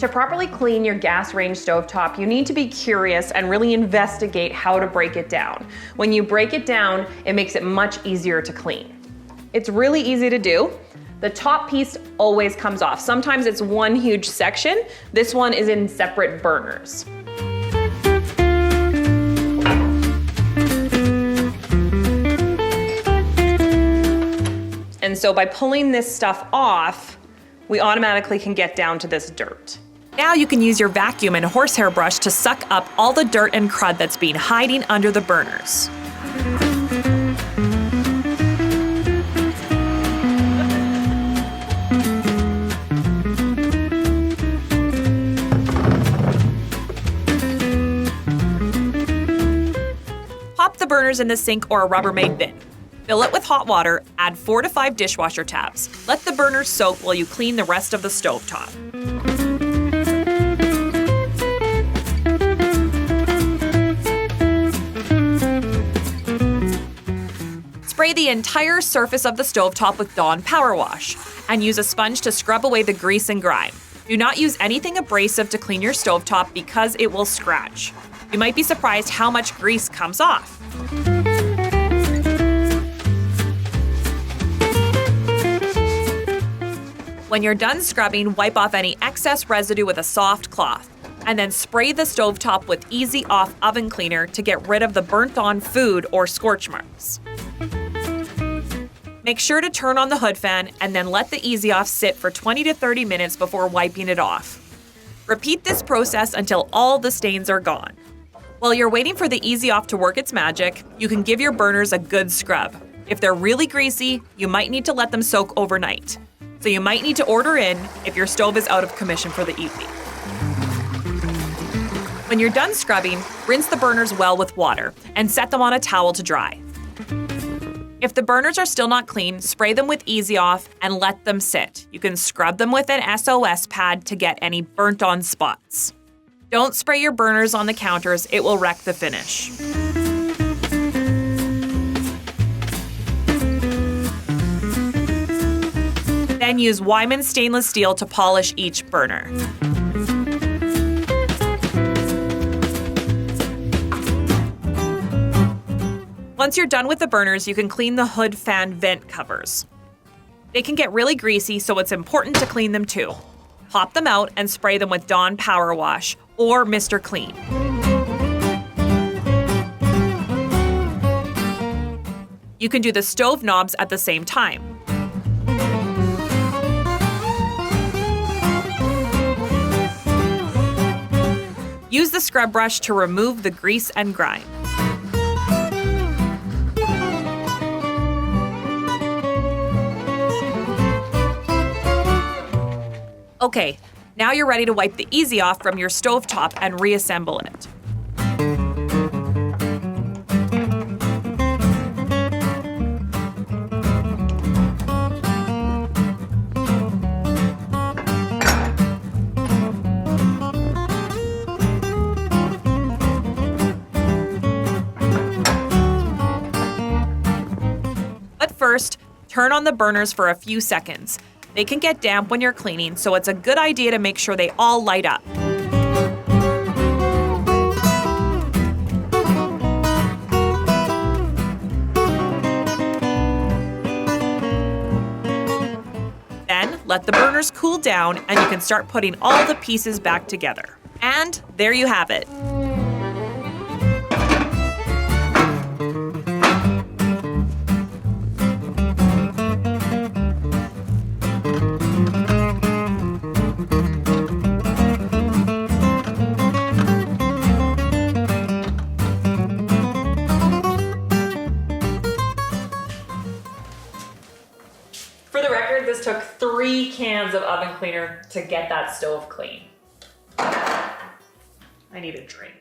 To properly clean your gas range stovetop, you need to be curious and really investigate how to break it down. When you break it down, it makes it much easier to clean. It's really easy to do. The top piece always comes off. Sometimes it's one huge section. This one is in separate burners. And so by pulling this stuff off, we automatically can get down to this dirt. Now you can use your vacuum and horsehair brush to suck up all the dirt and crud that's been hiding under the burners. Pop the burners in the sink or a Rubbermaid bin. Fill it with hot water, add 4 to 5 dishwasher tabs. Let the burners soak while you clean the rest of the stovetop. Spray the entire surface of the stovetop with Dawn Power Wash, and use a sponge to scrub away the grease and grime. Do not use anything abrasive to clean your stovetop because it will scratch. You might be surprised how much grease comes off. When you're done scrubbing, wipe off any excess residue with a soft cloth, and then spray the stovetop with Easy Off oven cleaner to get rid of the burnt-on food or scorch marks. Make sure to turn on the hood fan and then let the Easy Off sit for 20 to 30 minutes before wiping it off. Repeat this process until all the stains are gone. While you're waiting for the Easy Off to work its magic, you can give your burners a good scrub. If they're really greasy, you might need to let them soak overnight. So you might need to order in if your stove is out of commission for the evening. When you're done scrubbing, rinse the burners well with water and set them on a towel to dry. If the burners are still not clean, spray them with Easy Off and let them sit. You can scrub them with an SOS pad to get any burnt-on spots. Don't spray your burners on the counters, it will wreck the finish. Then use Wyman stainless steel to polish each burner. Once you're done with the burners, you can clean the hood fan vent covers. They can get really greasy, so it's important to clean them too. Pop them out and spray them with Dawn Power Wash or Mr. Clean. You can do the stove knobs at the same time. Use the scrub brush to remove the grease and grime. Okay, now you're ready to wipe the Easy Off from your stovetop and reassemble it. But first, turn on the burners for a few seconds. They can get damp when you're cleaning, so it's a good idea to make sure they all light up. Then, let the burners cool down and you can start putting all the pieces back together. And there you have it. For the record, this took 3 cans of oven cleaner to get that stove clean. I need a drink.